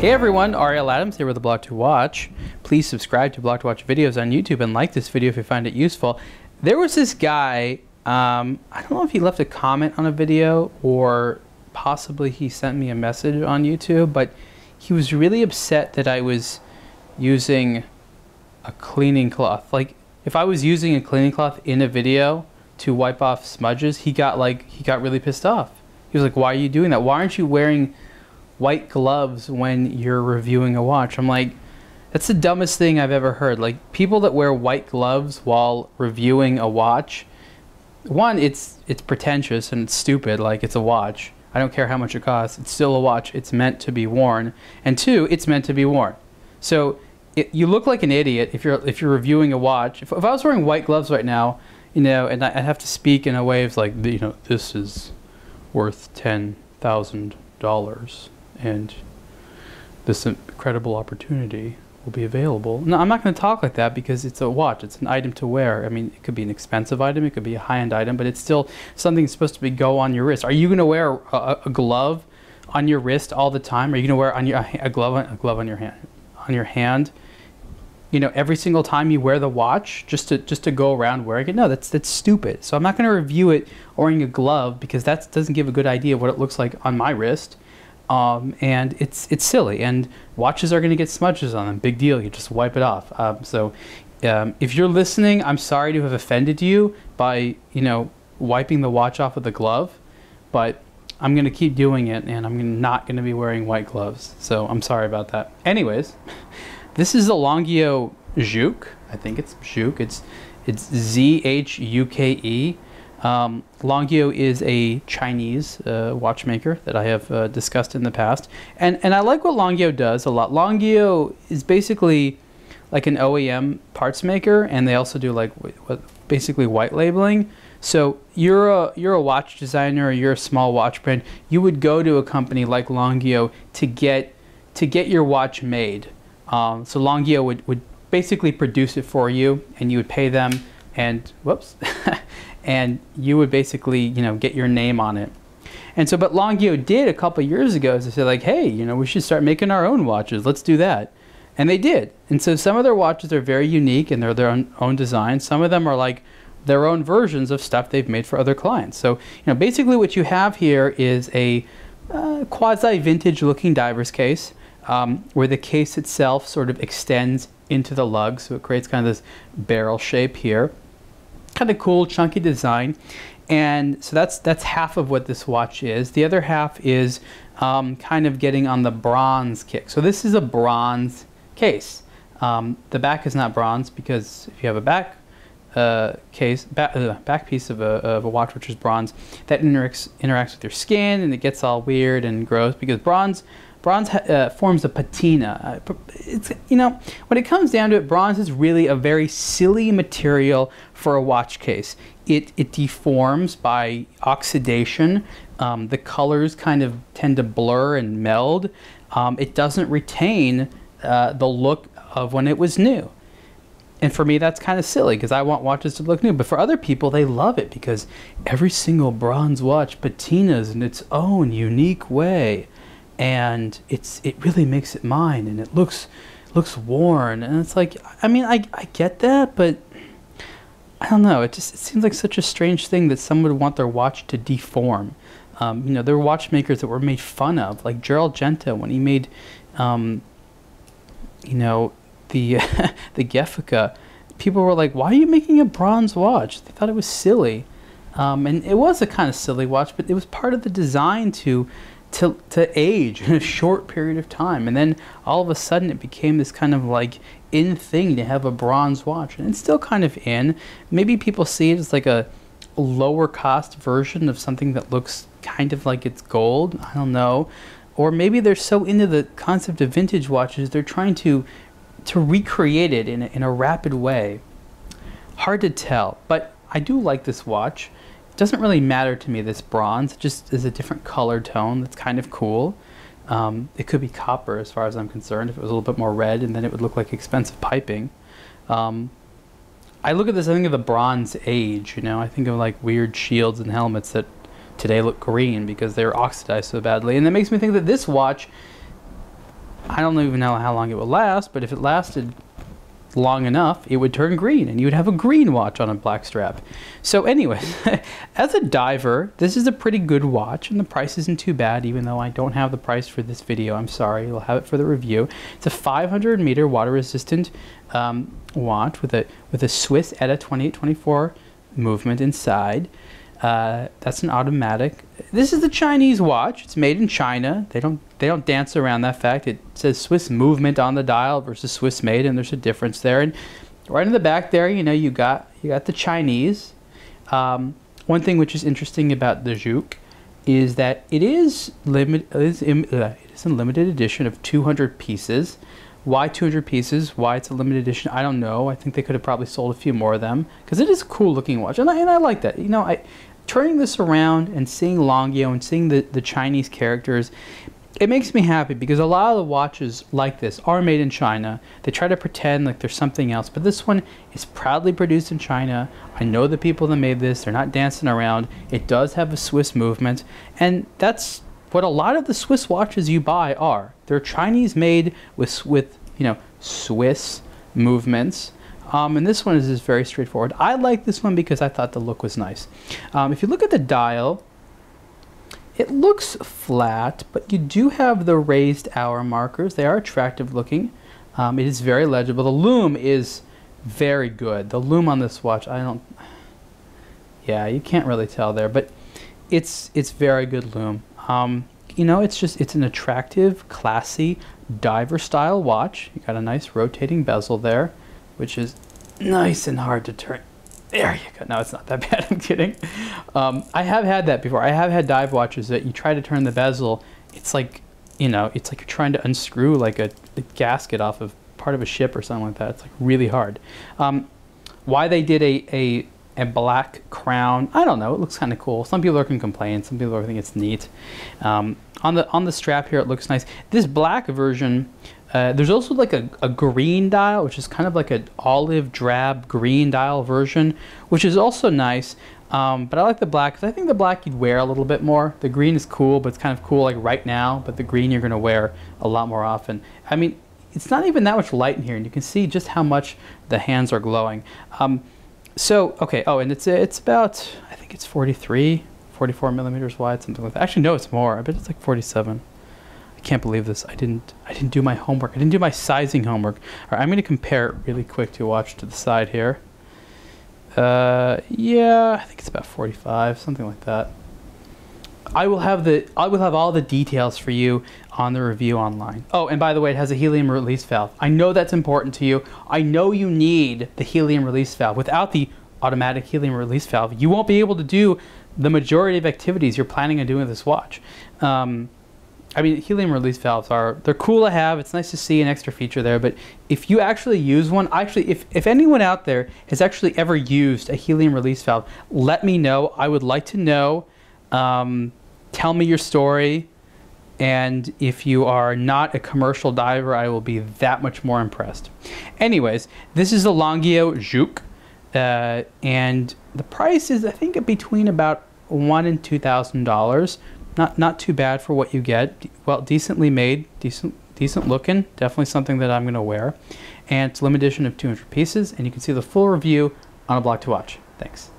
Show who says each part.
Speaker 1: Hey everyone, Ariel Adams here with the Blog to Watch. Please subscribe to Blog to Watch videos on YouTube and like this video if you find it useful. There was this guy, I don't know if he left a comment on a video or possibly he sent me a message on YouTube, but he was really upset that I was using a cleaning cloth. Like, if I was using a cleaning cloth in a video to wipe off smudges, he got really pissed off. He was like, why are you doing that? Why aren't you wearing white gloves when you're reviewing a watch? I'm like, that's the dumbest thing I've ever heard. Like, people that wear white gloves while reviewing a watch, one, it's pretentious and it's stupid. Like, it's a watch. I don't care how much it costs. It's still a watch. It's meant to be worn. And two, it's meant to be worn. So you look like an idiot if you're reviewing a watch. If I was wearing white gloves right now, you know, and I'd have to speak in a way of like, you know, this is worth $10,000. And this incredible opportunity will be available. No, I'm not going to talk like that because it's a watch. It's an item to wear. I mean, it could be an expensive item. It could be a high-end item, but it's still something that's supposed to go on your wrist. Are you going to wear a glove on your wrist all the time? Are you going to wear a glove on your hand? You know, every single time you wear the watch, just to go around wearing it? No, that's stupid. So I'm not going to review it wearing a glove because that doesn't give a good idea of what it looks like on my wrist. And it's silly, and watches are going to get smudges on them. Big deal. You just wipe it off. If you're listening, I'm sorry to have offended you by, you know, wiping the watch off with a glove, but I'm going to keep doing it, and I'm not going to be wearing white gloves. So I'm sorry about that. Anyways, this is the Longio Zhuke. I think it's Zhuke. It's Z-H-U-K-E. Longio is a Chinese watchmaker that I have discussed in the past, and I like what Longio does a lot. Longio is basically like an OEM parts maker, and they also do like basically white labeling. So you're a watch designer, or you're a small watch brand, you would go to a company like Longio to get your watch made. So Longio would basically produce it for you, and you would pay them, and whoops. And you would basically, you know, get your name on it. And so, but Longio did a couple years ago is they said like, hey, you know, we should start making our own watches. Let's do that. And they did. And so some of their watches are very unique and they're their own design. Some of them are like their own versions of stuff they've made for other clients. So, you know, basically what you have here is a quasi-vintage looking diver's case where the case itself sort of extends into the lug. So it creates kind of this barrel shape here. Kind of cool, chunky design. And so that's half of what this watch is. The other half is kind of getting on the bronze kick. So this is a bronze case. The back is not bronze because if you have a back back piece of a watch which is bronze, that interacts with your skin and it gets all weird and gross because bronze forms a patina. It's, you know, when it comes down to it, bronze is really a very silly material for a watch case. It deforms by oxidation. The colors kind of tend to blur and meld. It doesn't retain the look of when it was new. And for me, that's kind of silly because I want watches to look new. But for other people, they love it because every single bronze watch patinas in its own unique way. And it really makes it mine, and it looks worn, and it's like, I mean, I get that, but I don't know, it seems like such a strange thing that someone would want their watch to deform. You know, there were watchmakers that were made fun of, like Gerald Genta when he made you know, the the Geffica. People were like, why are you making a bronze watch? They thought it was silly, and it was a kind of silly watch, but it was part of the design to age in a short period of time. And then all of a sudden it became this kind of like in thing to have a bronze watch, and it's still kind of in. Maybe people see it as like a lower cost version of something that looks kind of like it's gold. I don't know. Or maybe they're so into the concept of vintage watches they're trying to recreate it in a rapid way. Hard to tell, but I do like this watch. It doesn't really matter to me, this bronze. It just is a different color tone that's kind of cool. It could be copper as far as I'm concerned. If it was a little bit more red, and then it would look like expensive piping. I look at this, I think of the Bronze Age, you know. I think of like weird shields and helmets that today look green because they're oxidized so badly. And that makes me think that this watch I don't even know how long it will last, but if it lasted long enough, it would turn green, and you would have a green watch on a black strap. So anyways, as a diver, this is a pretty good watch, and the price isn't too bad, even though I don't have the price for this video. I'm sorry, you'll have it for the review. It's a 500-meter water-resistant watch with a Swiss ETA 2824 movement inside. That's an automatic. This is the Chinese watch. It's made in China. They don't dance around that fact. It says Swiss movement on the dial versus Swiss made, and there's a difference there. And right in the back there, you know, you got the Chinese. One thing which is interesting about the Zhuke is that it is in limited edition of 200 pieces. Why 200 pieces? Why it's a limited edition? I don't know. I think they could have probably sold a few more of them because it is a cool looking watch, and I like that. You know, turning this around and seeing Longio and seeing the Chinese characters, it makes me happy because a lot of the watches like this are made in China. They try to pretend like there's something else, but this one is proudly produced in China. I know the people that made this. They're not dancing around. It does have a Swiss movement, and that's what a lot of the Swiss watches you buy are. They're Chinese made with you know, Swiss movements. And this one is just very straightforward. I like this one because I thought the look was nice. If you look at the dial, it looks flat, but you do have the raised hour markers. They are attractive looking. It is very legible. The lume is very good. The lume on this watch, yeah, you can't really tell there, but it's very good lume. You know, it's an attractive, classy diver style watch. You got a nice rotating bezel there, which is nice and hard to turn. There you go. No, it's not that bad. I'm kidding. I have had that before. I have had dive watches that you try to turn the bezel. It's like, you know, it's like you're trying to unscrew like a gasket off of part of a ship or something like that. It's like really hard. Why they did a black crown, I don't know. It looks kind of cool. Some people can complain. Some people think it's neat. On the strap here, it looks nice. This black version, there's also like a green dial, which is kind of like an olive drab green dial version, which is also nice. But I like the black because I think the black you'd wear a little bit more. The green is cool, but it's kind of cool like right now. But the green you're going to wear a lot more often. I mean, it's not even that much light in here, and you can see just how much the hands are glowing. So, okay, oh, and it's about, I think it's 44 millimeters wide, something like that. Actually, no, it's more. I bet it's like 47. I can't believe this. I didn't do my homework. I didn't do my sizing homework. All right, I'm going to compare it really quick to watch to the side here. Yeah, I think it's about 45, something like that. I will have all the details for you on the review online. Oh, and by the way, it has a helium release valve. I know that's important to you. I know you need the helium release valve. Without the automatic helium release valve, you won't be able to do the majority of activities you're planning on doing with this watch. I mean, helium release valves they're cool to have. It's nice to see an extra feature there, but if you actually use one, if anyone out there has actually ever used a helium release valve, let me know. I would like to know. Tell me your story, and if you are not a commercial diver, I will be that much more impressed. Anyways, this is the Longio Zhuke, and the price is, I think, between about $1,000 and $2,000. Not too bad for what you get. Well, decently made, decent looking. Definitely something that I'm going to wear. And it's a limited edition of 200 pieces, and you can see the full review on A Block to Watch. Thanks.